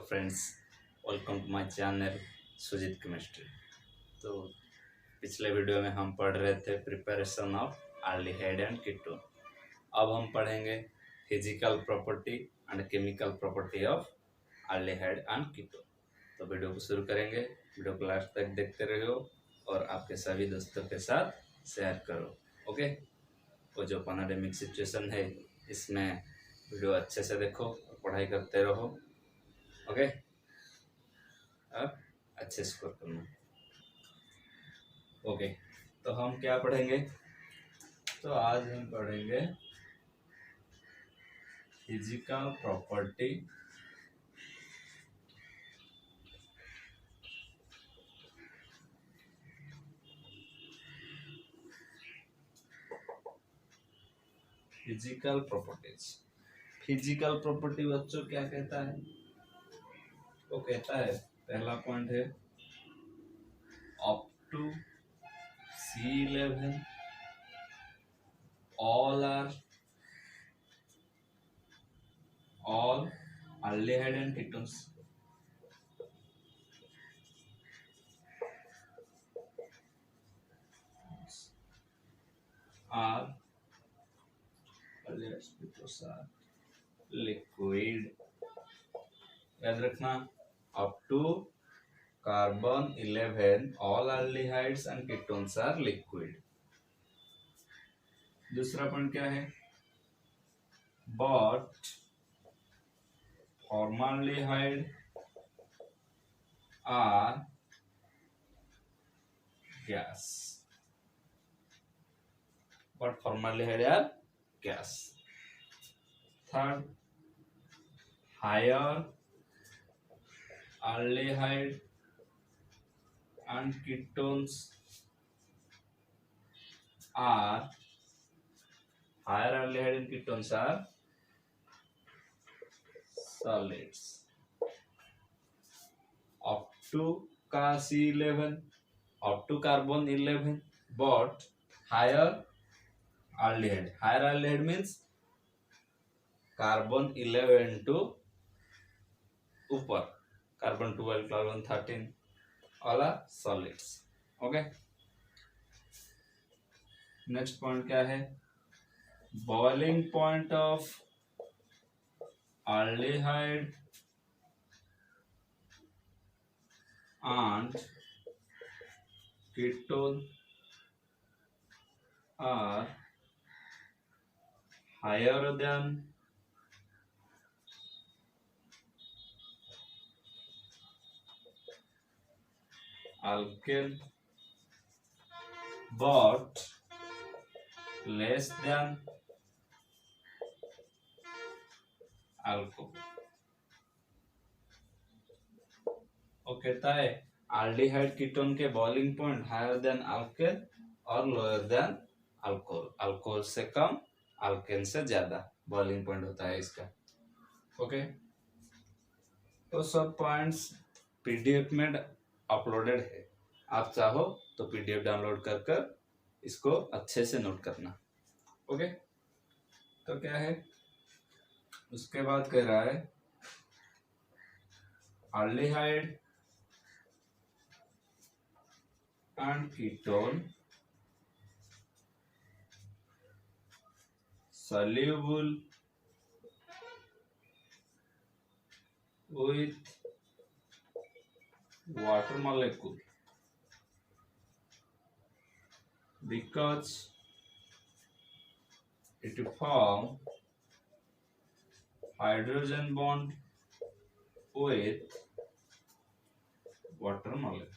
Friends, welcome to my channel Sujeet chemistry. तो पिछले video में हम पढ़ रहे थे preparation of aldehyde and ketone. अब हम पढ़ेंगे physical property and chemical property of aldehyde and ketone. तो वीडियो को शुरू करेंगे। वीडियो को लास्ट तक देखते रहो और आपके सभी दोस्तों के साथ शेयर करो। ओके, वो जो पैंडेमिक सिचुएशन है इसमें वीडियो अच्छे से देखो और पढ़ाई करते रहो। ओके, अब अच्छे स्कोर करना। ओके, तो हम क्या पढ़ेंगे? तो आज हम पढ़ेंगे physical property physical properties. Physical property बच्चों क्या कहता है? वो कहता है, पहला पॉइंट है up to C11 all aldehyde and ketones are liquid। याद रखना, up to carbon 11 all aldehydes and ketones are liquid। दूसरा पॉइंट क्या है? but formaldehyde are gas। but formaldehyde are gas। Third, higher aldehyde and ketones are higher aldehyde and ketones are solids। up to C11 up to carbon 11 but higher aldehyde means carbon 11 to ऊपर carbon 12 carbon 13 वाला solids। Okay, next point क्या है? Boiling point of aldehyde and ketone are higher than alkane but less than alcohol। वो कहता है aldehyde ketone के boiling point higher than alkane और lower than alcohol. Alcohol से कम, alkane से ज्यादा बॉइलिंग पॉइंट होता है इसका। ओके, तो सब पॉइंट्स पीडीएफ में अपलोडेड है। आप चाहो तो पीडीएफ डाउनलोड कर कर इसको अच्छे से नोट करना। ओके, तो क्या है उसके बाद कह रहा है aldehyde and ketone soluble with water molecule because it form hydrogen bond with water molecule।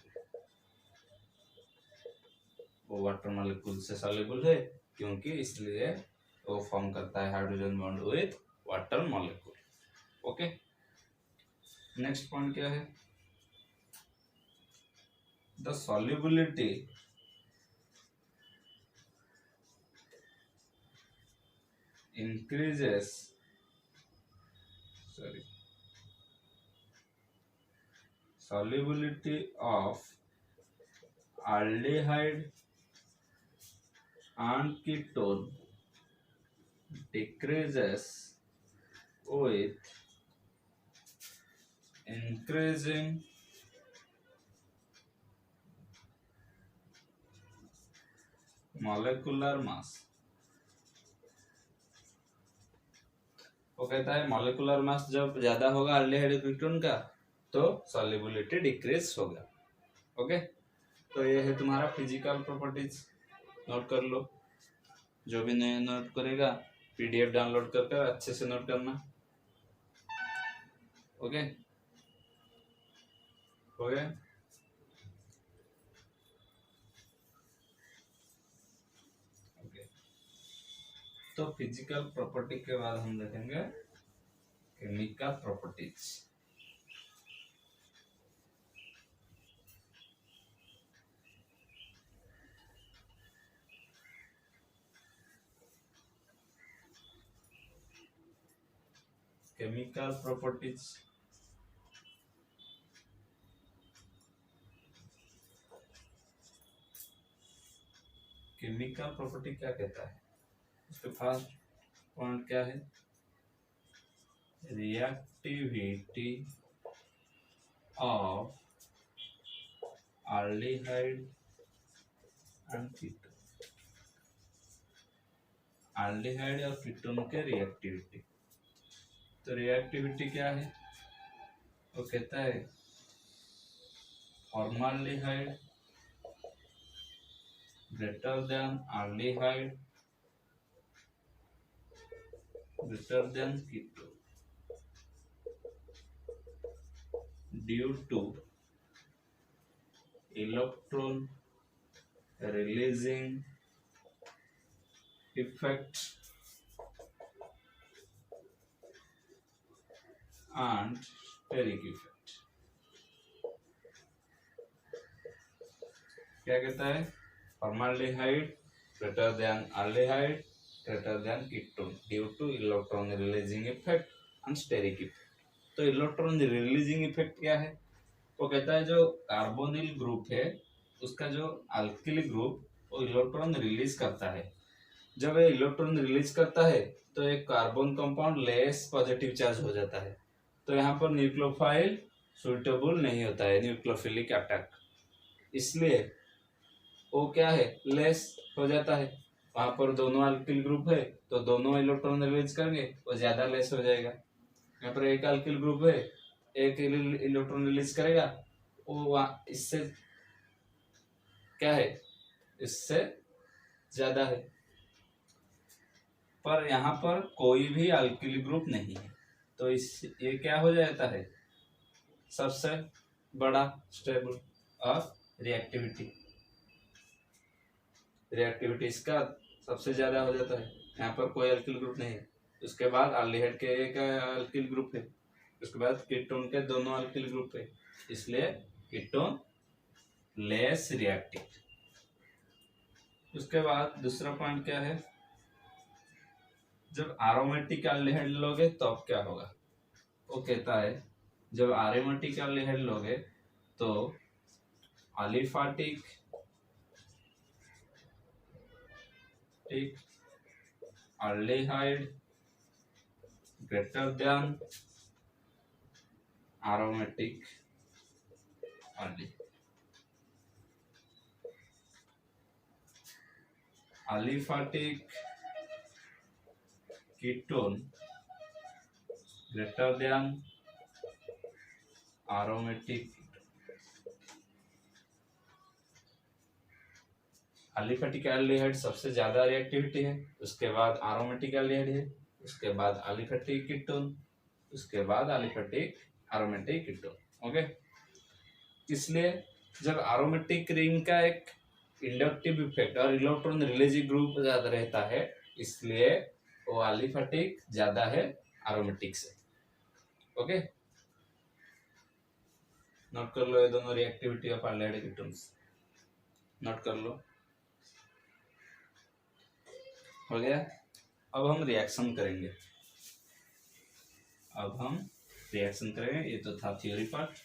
वो वाटर मॉलिक्यूल से सॉल्युबल है क्योंकि इसलिए वो फॉर्म करता है hydrogen bond with water molecule. Okay, next point क्या है? The solubility increases solubility of aldehyde and ketone decreases with increasing molecular mass. वो कहता है मॉलिक्यूलर मास जब ज्यादा होगा अल्डिहाइड कीटोन का तो सॉल्युबिलिटी डिक्रीज होगा। ओके, तो ये है तुम्हारा फिजिकल प्रॉपर्टीज, नोट कर लो। जो भी नहीं नोट करेगा पीडीएफ डाउनलोड कर कर अच्छे से नोट करना। ओके, हो गया। ओके, तो फिजिकल प्रॉपर्टी के बाद हम देखेंगे chemical properties. Chemical properties chemical property क्या कहता है, उसके फर्स्ट पॉइंट क्या है, reactivity of aldehyde and ketone. aldehyde और कीटोन के रिएक्टिविटी, तो रिएक्टिविटी क्या है, वो कहता है formaldehyde greater than aldehyde greater than ketone due to electron releasing effect and steric effect। क्या कहता है, formaldehyde greater than aldehyde greater than ketone due to electron releasing effect and steric effect। तो electron releasing effect क्या है, वो कहता है जो कार्बोनिल ग्रुप है उसका जो अल्किल ग्रुप वो इलेक्ट्रॉन रिलीज करता है। जब ये इलेक्ट्रॉन रिलीज करता है तो एक carbon compound less positive charge हो जाता है, तो यहाँ पर न्यूक्लियोफाइल सुइटेबल नहीं होता है, न्यूक्लियोफिलिक अटैक, इसलिए वो क्या है लेस हो जाता है। वहां पर दोनों अल्किल ग्रुप है तो दोनों इलेक्ट्रॉन रिलीज करेंगे, वो ज्यादा लेस हो जाएगा। यहाँ पर एक अल्किल ग्रुप है, एक इलेक्ट्रॉन रिलीज करेगा, वो इससे क्या है, इससे ज्यादा है। पर यहाँ पर कोई भी अल्किल ग्रुप नहीं है, तो इस ये क्या हो जाता है, सबसे बड़ा स्टेबल और रिएक्टिविटी इसका सबसे ज्यादा हो जाता है। यहाँ पर कोई अल्किल ग्रुप नहीं है, उसके बाद अल्डिहाइड के एक अल्किल ग्रुप है, उसके बाद कीटोन के दोनों अल्किल ग्रुप है, इसलिए कीटोन लेस रिएक्टिव। उसके बाद दूसरा पॉइंट क्या है, जब एरोमेटिक अल्डिहाइड लोगे तो अब क्या होगा, वो कहता है जब एरोमेटिक अल्डिहाइड लोगे तो अलिफाटिक aldehyde greater than aromatic aldehyde। aliphatic ketone greater than aromatic। Aliphatic aldehyde सबसे ज्यादा रिएक्टिविटी है, उसके बाद एरोमेटिक एल्डिहाइड है, उसके बाद अलिफेटिक कीटोन, उसके बाद अलिफेटिक एरोमेटिक कीटोन। ओके, इसलिए जब एरोमेटिक रिंग का एक इंडक्टिव इफेक्ट और इलेक्ट्रॉन रिलीजिंग ग्रुप ज्यादा रहता है, इसलिए वो अलिफेटिक ज्यादा है एरोमेटिक से। ओके, नोट कर लो ये दोनों reactivity of aldehyde ketones, note कर लो। हो गया, अब हम रिएक्शन करेंगे। ये तो था थ्योरी पार्ट,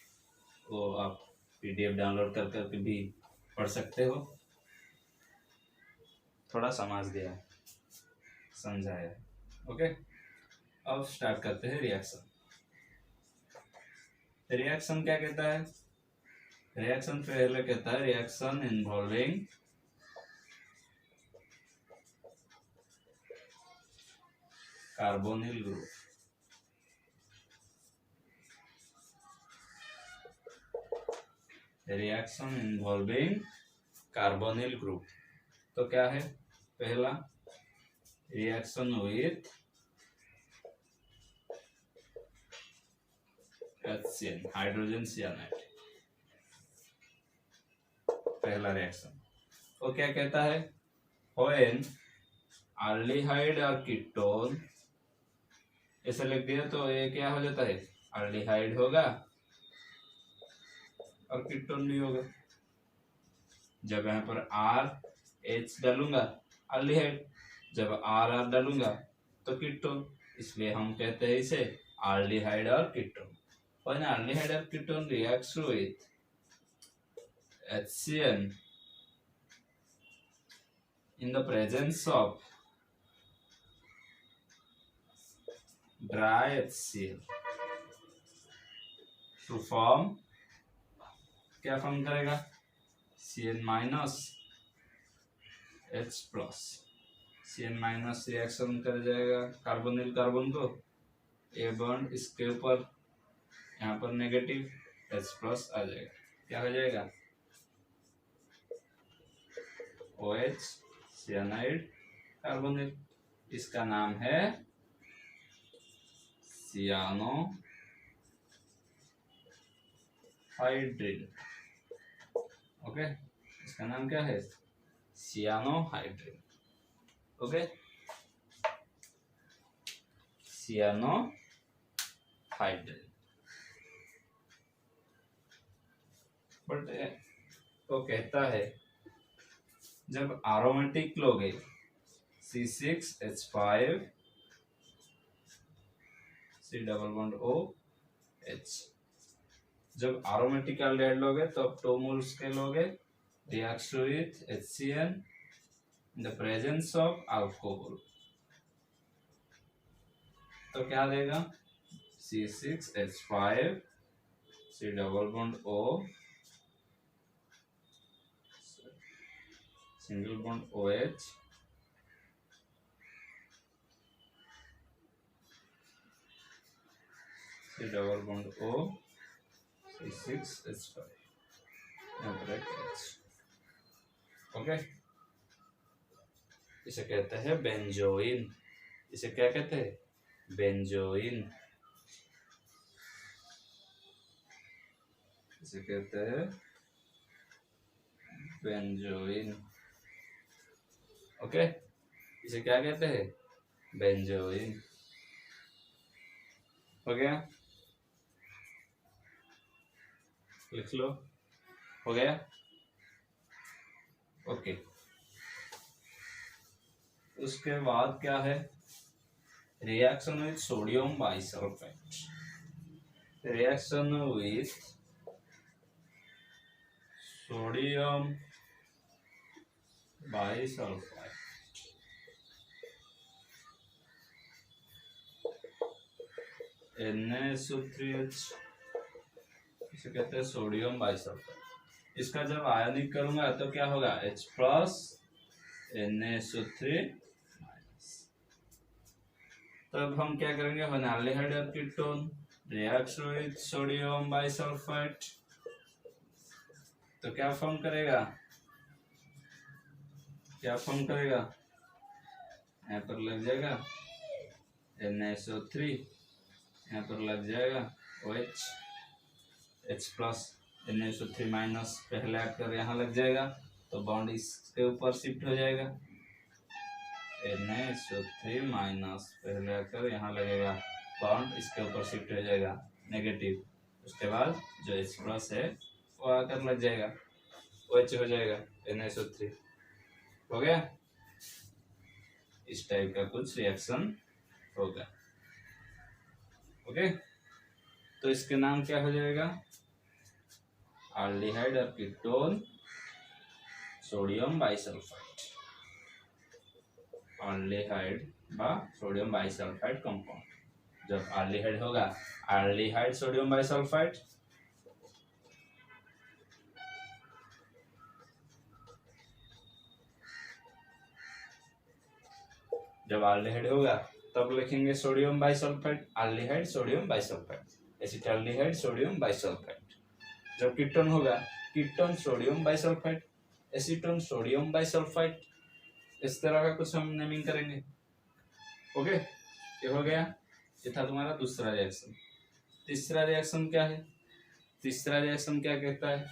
वो आप पीडीएफ डाउनलोड कर करके भी पढ़ सकते हो, थोड़ा समझ दिया समझाया। ओके, अब स्टार्ट करते हैं रिएक्शन। रिएक्शन क्या कहता है? रिएक्शन पहले कहता है reaction involving carbonyl group. Reaction involving carbonyl group. तो क्या है? पहला reaction with HCN, hydrogen cyanide, पहला रिएक्शन। वो क्या कहता है? व्हेन एल्डिहाइड और कीटोन, ऐसे लिख दिया तो ये क्या हो जाता है? एल्डिहाइड होगा और कीटोन भी होगा। जब यहाँ पर RH डालूंगा एल्डिहाइड, जब RR डालूंगा तो कीटोन, इसलिए हम कहते हैं इसे एल्डिहाइड और ketone. When aldehyde or ketone reacts with HCN in the presence of dry HCl to form, क्या फॉर्म करेगा? Cn minus H plus. Cn minus reaction कर जाएगा कार्बोनिल कार्बन को, ए बॉन्ड इसके ऊपर, यहाँ पर नेगेटिव, H प्लस आ जाएगा। क्या हो जाएगा? OH cyanide carbonyl. इसका नाम है सियानो हाइड्रिन। ओके, इसका नाम क्या है? Cyano hydrin. Okay, cyano hydrin. But वो कहता है जब एरोमेटिक लोगे C6H5 C double bond OH, जब एरोमेटिक एल्डिहाइड लोगे तो 2 मोल्स के लोगे, reacts with HCN in the presence of alcohol, तो क्या देगा? C6H5 C double bond O single bond OH C double bond O C6H5 H। Okay, इसे कहते हैं बेंजोइन। इसे क्या कहते हैं? बेंजोइन। इसे कहते हैं बेंजोइन। ओके, इसे क्या कहते हैं? बेंजोइन। हो गया? लिख लो। हो गया? ओके, उसके बाद क्या है? Reaction with sodium bisulphide. Reaction with sodium bisulphide, Na2CO3H, इसे कहते हैं सोडियम बाइसल्फाइड। इसका जब आयनिक करूंगा तो क्या होगा? H plus Na2CO3 minus. तब हम क्या करेंगे? एल्डिहाइड और ketone reacts with sodium bisulphide, तो क्या फॉर्म करेगा? क्या फॉर्म करेगा? यहाँ पर लग जाएगा Na2CO3, यहाँ पर लग जाएगा OH, H plus Na2CO3 minus पहले आकर यहाँ लग जाएगा, तो बॉन्ड इसके ऊपर शिफ्ट हो जाएगा। Na2CO3 माइनस पहले आकर यहाँ लगेगा, बॉन्ड इसके ऊपर शिफ्ट हो जाएगा नेगेटिव। उसके बाद जो H प्लस है वो आकर लग जाएगा, OH हो जाएगा, Na2CO3 हो गया। इस टाइप का कुछ रिएक्शन होगा। ओके, तो इसके नाम क्या हो जाएगा? एल्डिहाइड और कीटोन सोडियम बाइसल्फाइड। एल्डिहाइड बा सोडियम बाइसल्फाइड कंपाउंड। जब एल्डिहाइड होगा एल्डिहाइड सोडियम बाइसल्फाइड, जब एल्डिहाइड होगा तब लिखेंगे sodium bisulphide, aldehyde sodium bisulphide, acetaldehyde sodium bisulphide. जब कीटोन होगा ketone sodium bisulphide, acetone sodium bisulphide. इस तरह का कुछ हम नेमिंग करेंगे। ओके, ये हो गया। ये था तुम्हारा दूसरा रिएक्शन। तीसरा रिएक्शन क्या है? तीसरा रिएक्शन क्या कहता है?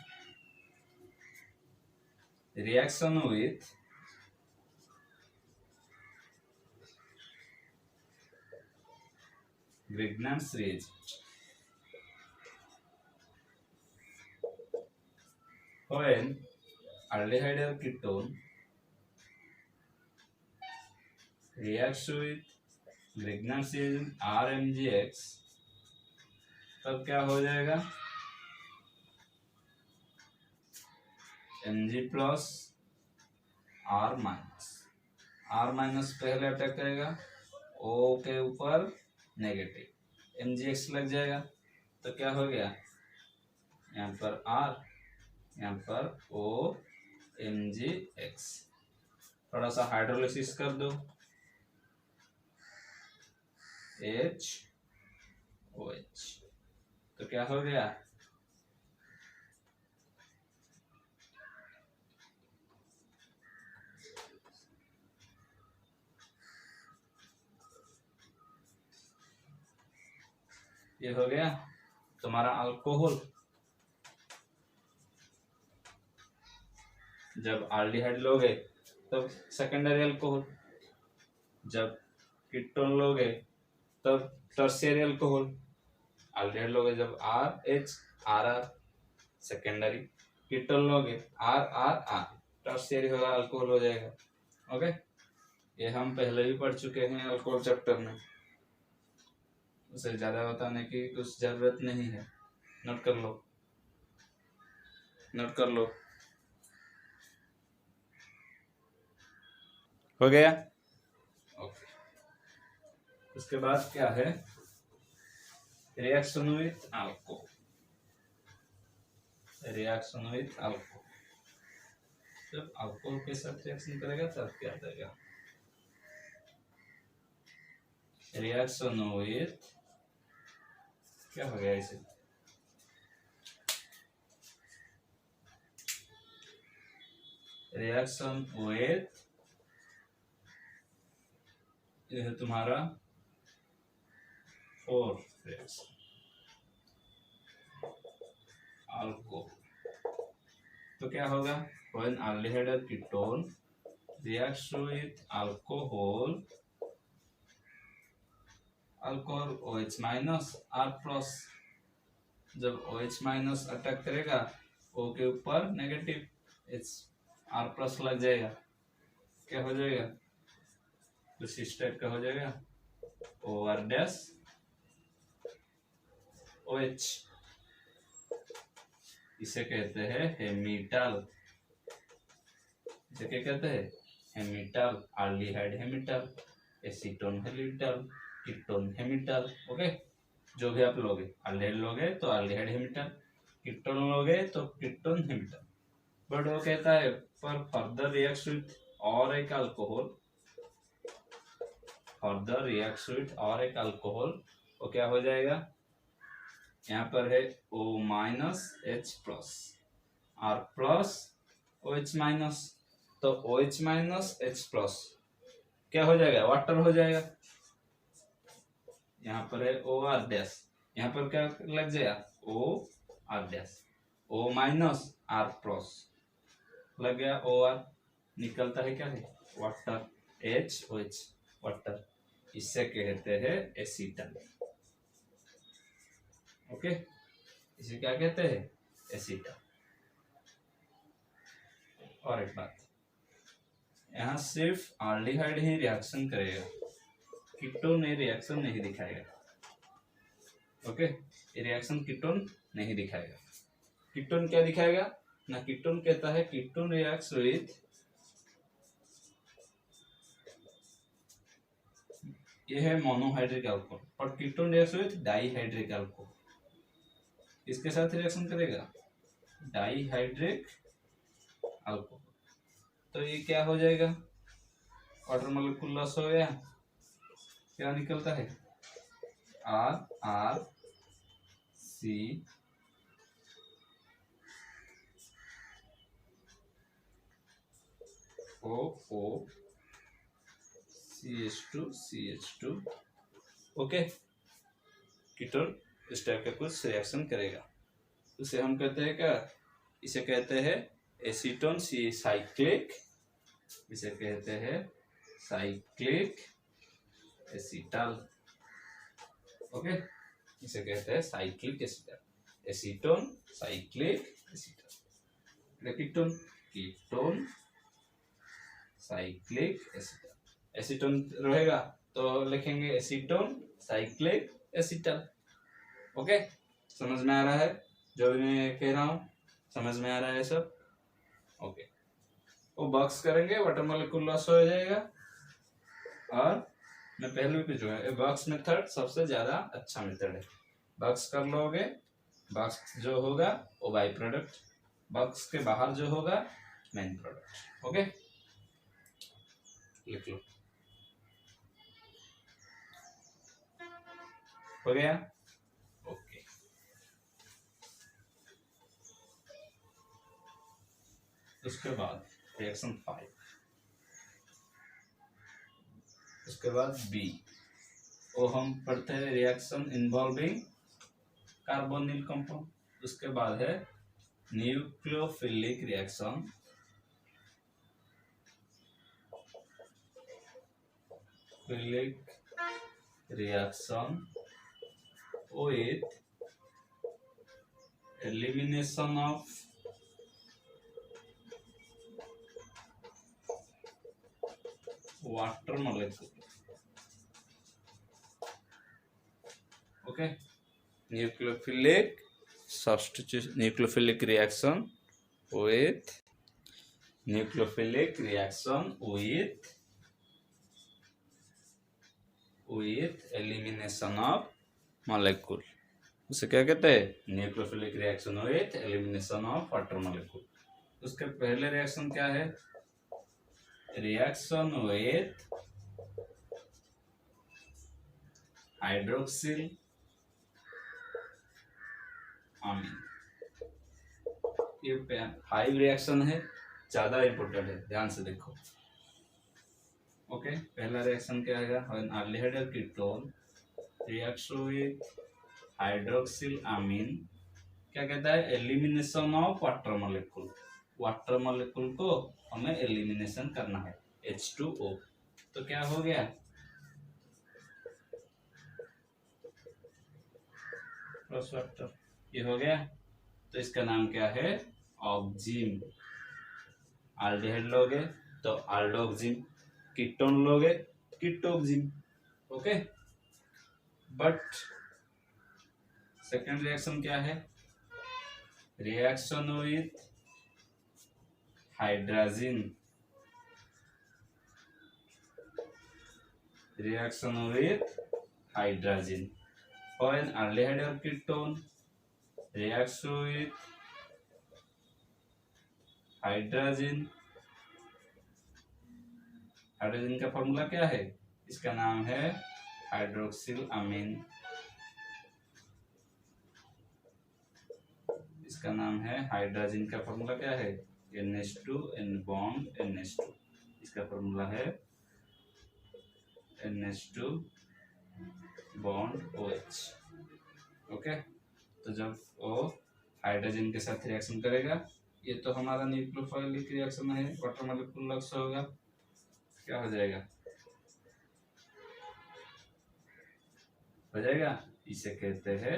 Reaction with Grignard's reagent. When aldehyde or ketone reacts with Grignard's reagent RMgX, तब क्या हो जाएगा? Mg plus R minus, R minus पहले अटैक करेगा O के ऊपर नेगेटिव, Mgx लग जाएगा तो क्या हो गया? यहाँ पर R, यहाँ पर O Mgx। थोड़ा सा हाइड्रोलिसिस कर दो, HOH, तो क्या हो गया? ये हो गया तुम्हारा अल्कोहल। जब एल्डिहाइड लोगे तब सेकेंडरी अल्कोहल, जब कीटोन लोगे तब टर्शियरी अल्कोहल। एल्डिहाइड लोगे जब RH RR सेकेंडरी, कीटोन लोगे RRR टर्शियरी होगा, अल्कोहल हो जाएगा। ओके, ये हम पहले भी पढ़ चुके हैं अल्कोहल चैप्टर में, उसे ज्यादा बताने की कुछ जरूरत नहीं है। नोट कर लो, नोट कर लो। हो गया? ओके, उसके बाद क्या है? Reaction with alcohol. Reaction with alcohol, जब अल्कोहल के साथ रिएक्शन करेगा तब क्या देगा? रिएक्शन विथ, क्या हो गया इसे? रिएक्शन विथ, यह है तुम्हारा फोर्थ रिएक्शन, अल्कोहल। तो क्या होगा? when aldehyde or ketone reacts with alcohol, alcohol OH minus R plus, जब OH माइनस अटैक करेगा O के ऊपर नेगेटिव H R प्लस लग जाएगा, क्या हो जाएगा? कुछ इस टाइप का हो जाएगा, OR डैश OH। इसे कहते हैं हेमिटल। इसे क्या कहते हैं? Hemiacetal. Aldehyde hemiacetal, acetone hemiacetal, ketone hemiacetal. Okay, जो भी आप लोगे, एल्डिहाइड लोगे तो एल्डिहाइड हेमिटल, कीटोन लोगे तो कीटोन हेमिटल। बट वो कहता है पर फर्दर रिएक्ट्स विथ और एक अल्कोहल, फर्दर रिएक्ट्स विथ और एक अल्कोहल, वो क्या हो जाएगा? यहाँ पर है O minus H plus R plus OH minus, तो OH माइनस H प्लस क्या हो जाएगा? वाटर हो जाएगा। यहाँ पर है OR डैश, यहाँ पर क्या लग जाएगा? OR dash, O minus R plus लग गया, OR निकलता है क्या है? Water, HOH water. इससे कहते हैं एसीटल। ओके, इसे क्या कहते हैं? एसीटल। और एक बात, यहाँ सिर्फ एल्डिहाइड ही रिएक्शन करेगा, कीटोन ने रिएक्शन नहीं दिखाएगा। ओके, ये रिएक्शन कीटोन नहीं दिखाएगा। कीटोन क्या दिखाएगा ना? कीटोन कहता है कीटोन रिएक्ट्स विथ, ये है मोनोहाइड्रिक अल्कोहल, और ketone reacts with dihydric alcohol. किसके साथ रिएक्शन करेगा? Dihydric alcohol. तो ये क्या हो जाएगा? वाटर मॉलिक्यूल लॉस हो गया, क्या निकलता है आर सी ओ CH2 ओके। कीटोन इस टाइप का कुछ रिएक्शन करेगा, उसे हम कहते हैं क्या, इसे कहते हैं एसीटोन सी साइक्लिक, इसे कहते हैं साइक्लिक एसीटल। ओके, इसे कहते हैं cyclic acetal, acetone cyclic acetal. Ketone, ketone cyclic acetal, acetone रहेगा तो लिखेंगे एसीटोन साइक्लिक एसीटल। ओके, समझ में आ रहा है जो भी मैं कह रहा हूँ, समझ में आ रहा है सब? ओके, वो बॉक्स करेंगे, वाटर मॉलिक्यूल लॉस हो जाएगा। और मैं पहले भी जो है बॉक्स मेथड सबसे ज्यादा अच्छा मेथड है, बॉक्स कर लोगे, बॉक्स जो होगा वो बाई प्रोडक्ट, बॉक्स के बाहर जो होगा मेन प्रोडक्ट। ओके, लिख लो, हो गया? ओके, उसके बाद रिएक्शन 5, उसके बाद बी, वो हम पढ़ते हैं रिएक्शन इन्वॉल्विंग कार्बोनिल कंपाउंड। उसके बाद है nucleophilic reaction, philic reaction with elimination of water molecule. Okay, nucleophilic substitution, nucleophilic reaction with elimination of molecule, उसे क्या कहते हैं? Nucleophilic reaction with elimination of water molecule. उसके पहले रिएक्शन क्या है? रिएक्शन विथ हाइड्रोक्सिल अमीन, ये हाई रिएक्शन है, ज्यादा इंपॉर्टेंट है, ध्यान से देखो। ओके, पहला रिएक्शन क्या है? अल्डिहाइड और कीटोन रिएक्शन विथ हाइड्रोक्सिल अमीन, क्या कहता है? Elimination of water molecule, water molecule को हमें एलिमिनेशन करना है, H2O। तो क्या हो गया? क्रॉस वाटर, ये हो गया। तो इसका नाम क्या है? ऑक्जिम। अल्डिहाइड लोगे तो अल्डोक्जिम, कीटोन लोगे कीटोक्जिम। ओके, बट सेकेंड रिएक्शन क्या है? Reaction with hydrogen, reaction with hydrogen. When aldehyde or ketone reacts with hydrogen, hydrogen का फॉर्मूला क्या है? इसका नाम है हाइड्रोक्सिल अमीन, इसका नाम है, हाइड्रोजन का फॉर्मूला क्या है? NH2 N बॉन्ड NH2, इसका फॉर्मूला है NH2 बॉन्ड OH। ओके, तो जब वो हाइड्रोजन के साथ रिएक्शन करेगा, ये तो हमारा न्यूक्लियोफिलिक रिएक्शन है, वाटर मॉलिक्यूल लॉस होगा, क्या हो जाएगा? हो जाएगा, इसे कहते हैं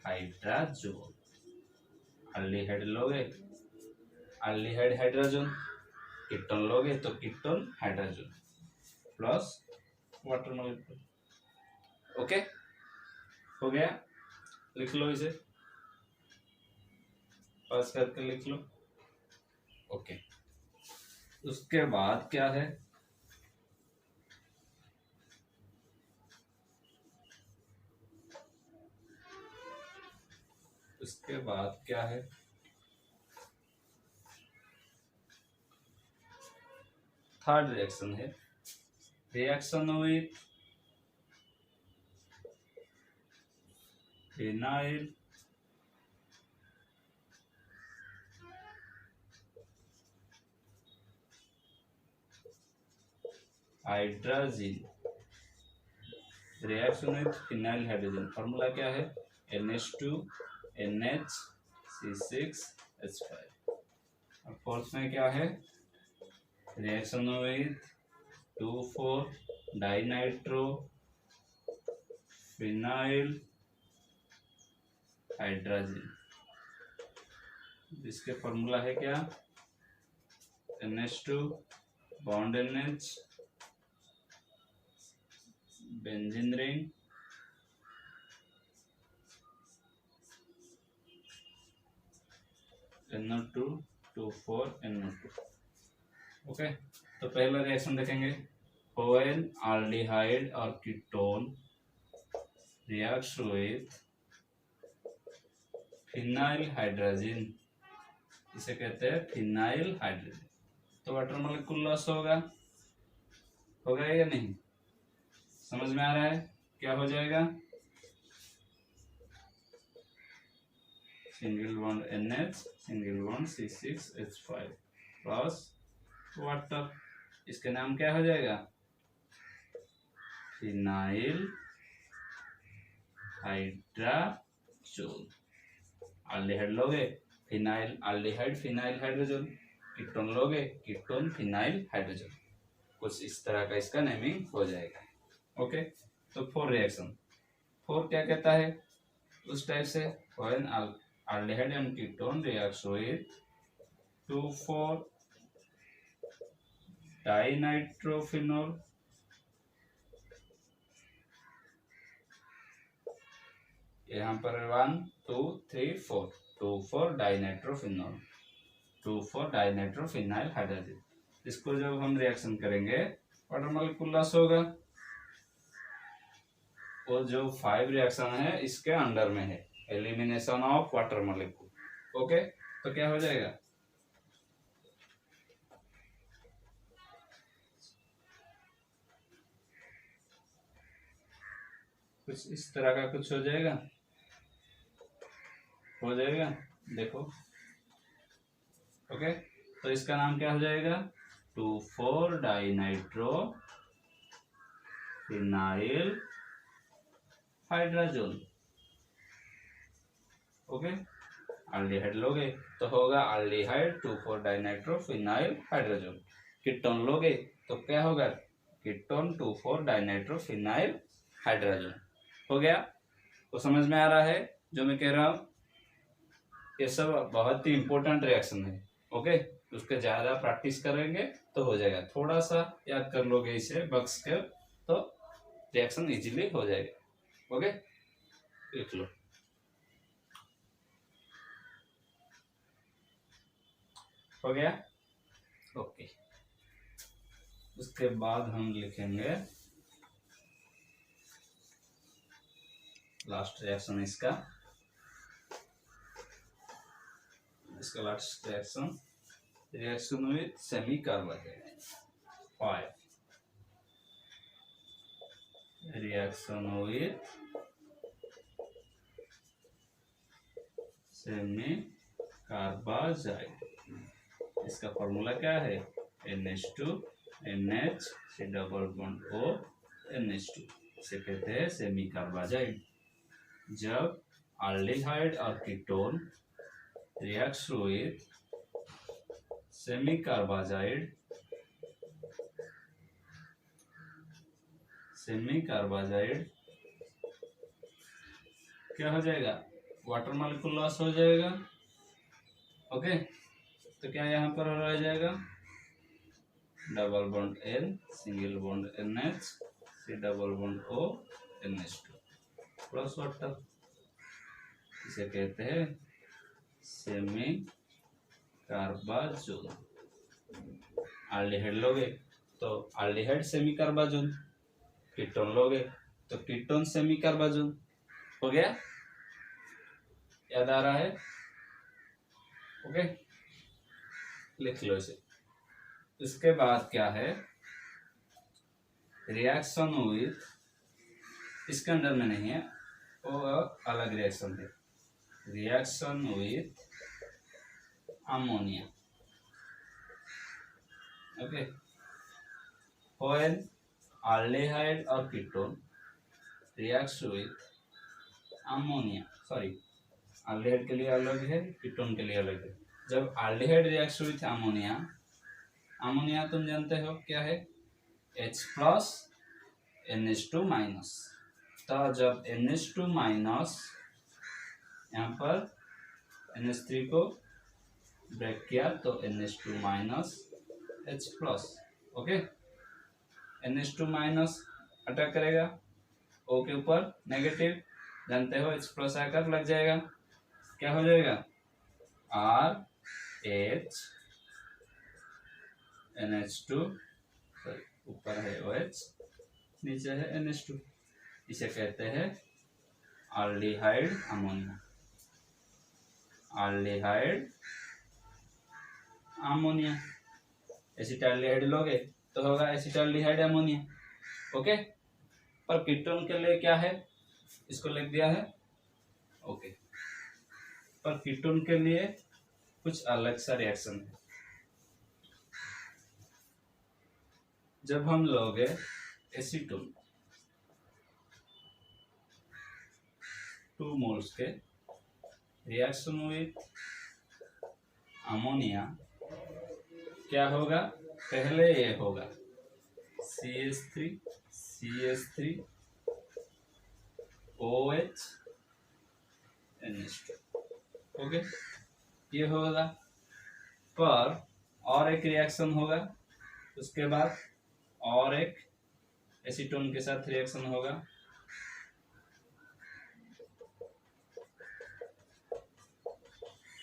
हाइड्राजोन। अल्डिहाइड लोगे, अल्डिहाइड हाइड्रोजन, कीटोन लोगे तो ketone hydrogen plus water molecule. Okay, हो गया? लिख लो इसे, पास करके लिख लो। ओके, उसके बाद क्या है? उसके बाद क्या है? थर्ड रिएक्शन है reaction with phenyl hydrogen, reaction with phenyl hydrogen, formula क्या है NH2 NH C6H5। और फोर्थ में क्या है reaction with 2,4 dinitro phenyl hydrogen, जिसके फॉर्मूला है क्या NH2 bond NH benzene ring NO2 2,4 NO2। Okay, तो पहला रिएक्शन देखेंगे, व्हेन एल्डिहाइड और ketone reacts with phenyl hydrogen, इसे कहते हैं फिनाइल हाइड्रोजन, तो वाटर मॉलिक्यूल लॉस होगा या नहीं, समझ में आ रहा है क्या हो जाएगा, single bond NH single bond C6H5 plus water, इसके नाम क्या हो जाएगा फिनाइल हाइड्रोजन। एल्डिहाइड लोगे phenyl aldehyde phenyl hydrogen, ketone लोगे कीटोन फिनाइल हाइड्रोजन, कुछ इस तरह का इसका नेमिंग हो जाएगा। ओके, तो फोर रिएक्शन, फोर क्या कहता है उस टाइप से, when aldehyde and ketone reacts with 2,4 डाइनाइट्रोफिनोल यहाँ पर 1 2 3 4 2,4 डाइनाइट्रोफिनोल 2,4 डाइनाइट्रोफिनाइल हाइड्रोजन, इसको जब हम रिएक्शन करेंगे वाटर मॉलिक्यूल लॉस होगा, वो जो 5 रिएक्शन है इसके अंडर में है, elimination of water molecule. Okay, तो क्या हो जाएगा कुछ इस तरह का कुछ हो जाएगा देखो। ओके, तो इसका नाम क्या हो जाएगा 2,4 dinitro phenyl hydrogen. Okay, aldehyde लोगे तो होगा aldehyde 2,4 dinitro phenyl hydrogen, ketone लोगे तो क्या होगा कीटोन 2,4 डाइनाइट्रो फिनाइल हाइड्रोजन। हो गया, तो समझ में आ रहा है जो मैं कह रहा हूं, ये सब बहुत ही इंपॉर्टेंट रिएक्शन है। ओके, उसके ज्यादा प्रैक्टिस करेंगे तो हो जाएगा, थोड़ा सा याद कर लोगे इसे बक्स के तो रिएक्शन इजीली हो जाएगा। ओके, लिख लो। हो गया, ओके, उसके बाद हम लिखेंगे लास्ट रिएक्शन इसका last reaction with semi carbohydrate 5 reaction with semi carbazide, इसका फॉर्मूला क्या है NH2 NH से डबल बॉन्ड O NH2, इसे कहते हैं सेमी कार्बाजाइड। जब एल्डिहाइड और ketone reacts with semi carbazide क्या हो जाएगा वाटर मॉलिक्यूल लॉस हो जाएगा। ओके, तो क्या यहाँ पर रह जाएगा double bond N single bond NH से double bond O NH2 plus water, इसे कहते हैं सेमी कार्बाजोन। एल्डिहाइड लोगे तो एल्डिहाइड सेमी कार्बाजोन, कीटोन लोगे तो कीटोन सेमी कार्बाजोन। हो गया, याद आ रहा है। ओके, लिख लो इसे। इसके बाद क्या है रिएक्शन विथ, इसके अंदर में नहीं है, वो अलग रिएक्शन है, reaction with ammonia. Okay, when aldehyde और ketone reacts with ammonia, sorry aldehyde के लिए अलग है, कीटोन के लिए अलग है। जब aldehyde reacts with ammonia, ammonia तुम जानते हो क्या है, H प्लस NH2 माइनस। तो जब NH2 माइनस यहाँ पर NH3 को ब्रेक किया तो NH2 minus H plus. Okay, NH2 minus attack करेगा O के ऊपर नेगेटिव, जानते हो H प्लस आकर लग जाएगा, क्या हो जाएगा RH NH2, ऊपर है OH, नीचे है NH2, इसे कहते हैं aldehyde ammonia. Aldehyde ammonia, acetaldehyde लोगे तो होगा एसिटाल्डिहाइड अमोनिया। ओके, पर कीटोन के लिए क्या है, इसको लिख दिया है। ओके, पर कीटोन के लिए कुछ अलग सा रिएक्शन है। जब हम लोगे एसीटोन 2 मोल्स के रिएक्शन विथ अमोनिया, क्या होगा, पहले ये होगा CH3 CH3 OH NH2। Okay, ये होगा, पर और एक रिएक्शन होगा, उसके बाद और एक एसीटोन के साथ रिएक्शन होगा,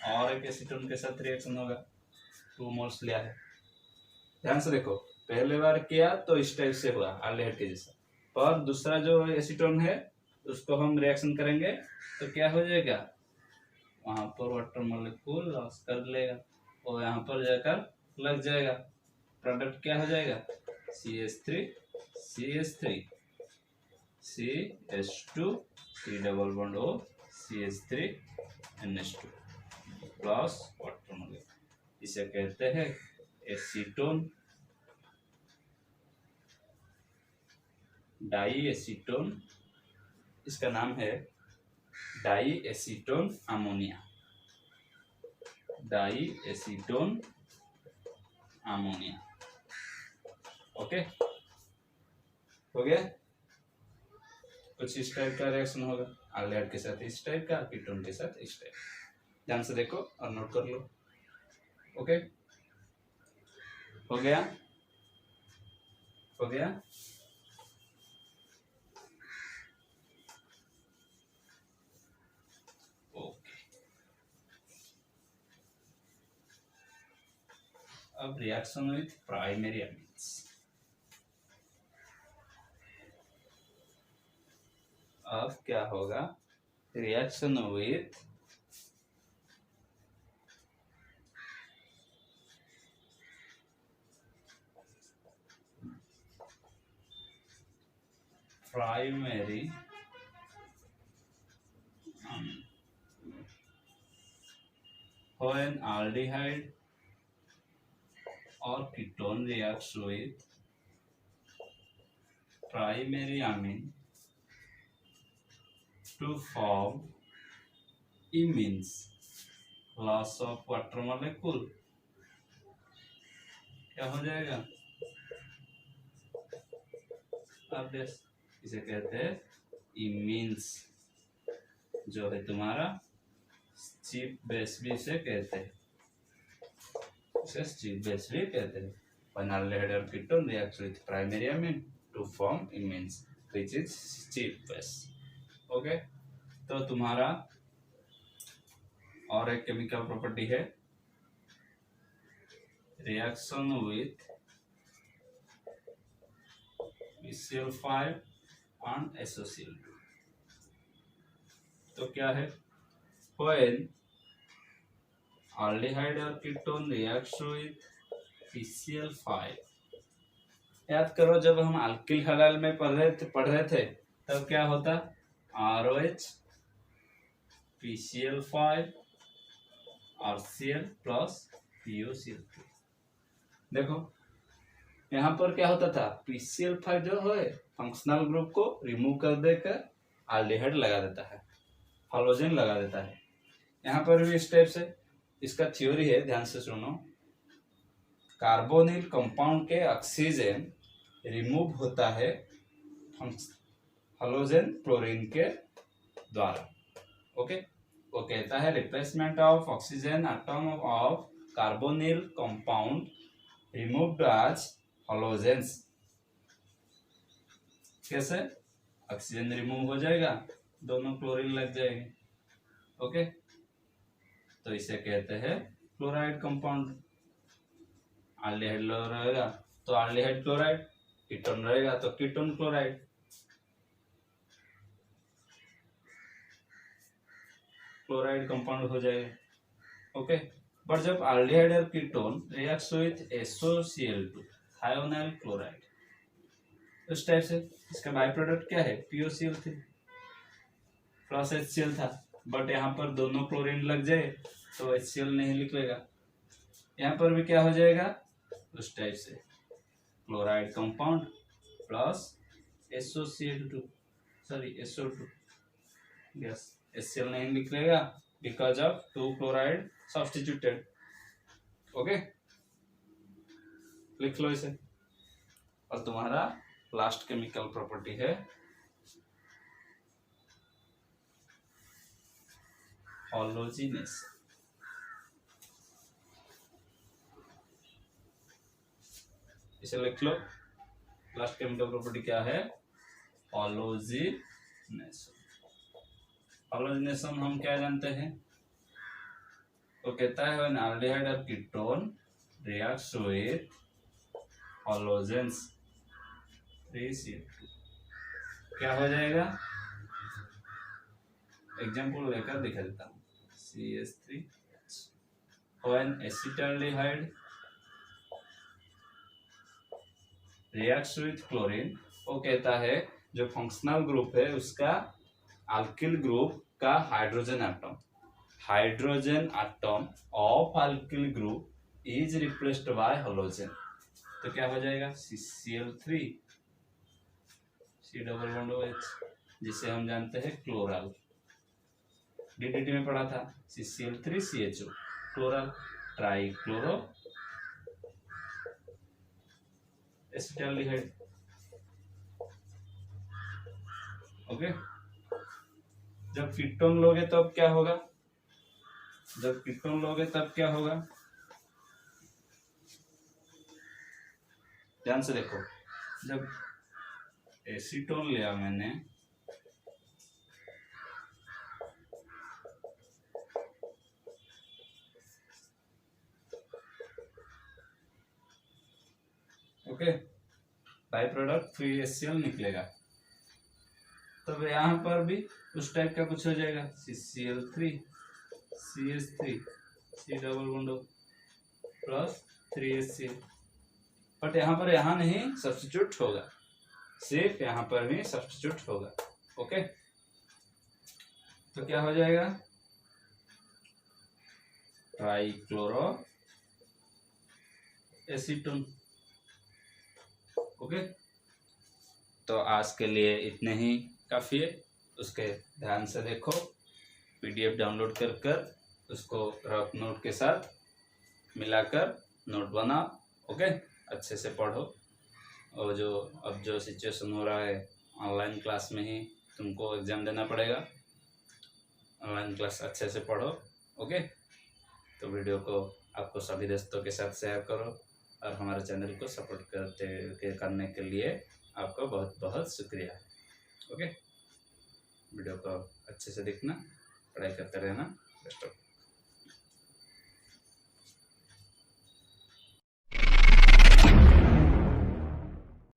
और एक एसीटोन के साथ रिएक्शन होगा। 2 मोल्स लिया है, ध्यान से देखो, पहले बार किया तो इस टाइप से हुआ एल्डिहाइड के जैसा, पर दूसरा जो एसीटोन है उसको हम रिएक्शन करेंगे तो क्या हो जाएगा, वहां पर वाटर मॉलिक्यूल लॉस कर लेगा और यहाँ पर जाकर लग जाएगा, प्रोडक्ट क्या हो जाएगा CH3 CH3 CH2 C double bond O CH3 NH2 plus water molecule, इसे कहते हैं एसीटोन, डाई एसीटोन, इसका नाम है diacetone ammonia, diacetone ammonia. Okay, हो गया, कुछ इस टाइप का रिएक्शन होगा, एल्डिहाइड के साथ इस टाइप का, कीटोन के साथ इस टाइप। ध्यान से देखो और नोट कर लो। ओके, हो गया, हो गया। ओके, अब रिएक्शन विथ प्राइमरी एमिन्स। अब क्या होगा, reaction with primary when aldehyde or ketone reacts with primary amine to form imines, loss of water molecule, क्या हो जाएगा, अब इसे कहते हैं इमीन्स, जो है तुम्हारा चीप बेस भी इसे कहते हैं, इसे चीप बेस भी कहते हैं। When aldehyde or ketone reacts with primary amine to form imines which is cheap base। Okay, तो तुम्हारा और एक केमिकल प्रॉपर्टी है reaction with BCl5 and SOCl2। तो क्या है, when aldehyde or ketone reacts with BCl5 याद करो जब हम अल्किल हैलाइड में पढ़ रहे थे तब क्या होता, ROH PCl5 RCl plus PuCl3। देखो यहाँ पर क्या होता था, PCl5 जो है फंक्शनल ग्रुप को रिमूव कर देकर एल्डिहाइड लगा देता है, हैलोजन लगा देता है। यहाँ पर भी इस टाइप से इसका थ्योरी है, ध्यान से सुनो। कार्बोनिल कंपाउंड के ऑक्सीजन रिमूव होता है हैलोजन क्लोरीन के द्वारा। ओके, वो कहता है replacement of oxygen atom of carbonyl compound removed as halogens. कैसे, ऑक्सीजन रिमूव हो जाएगा, दोनों क्लोरीन लग जाएंगे। ओके, तो इसे कहते हैं क्लोराइड कंपाउंड। एल्डिहाइड रहेगा तो एल्डिहाइड क्लोराइड, कीटोन रहेगा तो कीटोन क्लोराइड। क्लोराइड कंपाउंड हो जाएगा। ओके, बट जब एल्डिहाइड और ketone reacts with SOCl2 thionyl chloride, उस टाइप से इसका बाय प्रोडक्ट क्या है, POCl3 प्लस HCl था, बट यहाँ पर दोनों क्लोरीन लग जाए तो HCl नहीं निकलेगा। यहाँ पर भी क्या हो जाएगा, उस टाइप से chloride compound plus SOCl2 sorry SO2 yes, HCl नहीं निकलेगा because of 2 chloride substituted. Okay, लिख लो इसे। और तुम्हारा लास्ट केमिकल प्रॉपर्टी है हैलोजिनेस। इसे लिख लो, लास्ट केमिकल प्रॉपर्टी क्या है, हैलोजिनेशन। हैलोजिनेशन हम क्या जानते हैं, तो कहता है व्हेन एल्डिहाइड और ketone reacts with halogens 3Cl2 क्या हो जाएगा, एग्जांपल लेकर दिखा देता हूँ। CH3 when acetaldehyde reacts with chlorine, वो कहता है जो फंक्शनल ग्रुप है उसका अल्किल ग्रुप का hydrogen atom of alkyl group is replaced by halogen, तो क्या हो जाएगा CCl3 C double bond OH, जिसे हम जानते हैं क्लोरल। DDT में पढ़ा था CCl3 CHO chloral trichloro acetaldehyde. Okay, जब कीटोन लोगे तब क्या होगा, जब कीटोन लोगे तब क्या होगा, ध्यान से देखो। जब एसीटोन लिया मैंने, ओके, बाय प्रोडक्ट 3HCl निकलेगा, तब यहाँ पर भी उस टाइप का कुछ हो जाएगा CCl3 CH3 C double bond plus 3HCl, but यहाँ नहीं सब्स्टिट्यूट होगा, सिर्फ यहाँ पर भी सब्स्टिट्यूट होगा। ओके, तो क्या हो जाएगा ट्राइक्लोरो एसीटोन। ओके, तो आज के लिए इतने ही काफ़ी है, उसके ध्यान से देखो, PDF डाउनलोड कर उसको रफ नोट के साथ मिलाकर नोट बनाओ। ओके, अच्छे से पढ़ो, और जो सिचुएशन हो रहा है ऑनलाइन क्लास में ही तुमको एग्ज़ाम देना पड़ेगा, ऑनलाइन क्लास अच्छे से पढ़ो। ओके, तो वीडियो को आपको सभी दोस्तों के साथ शेयर करो, और हमारे चैनल को सपोर्ट करने के लिए आपका बहुत बहुत शुक्रिया। ओके, वीडियो को अच्छे से देखना, पढ़ाई करते रहना। Best of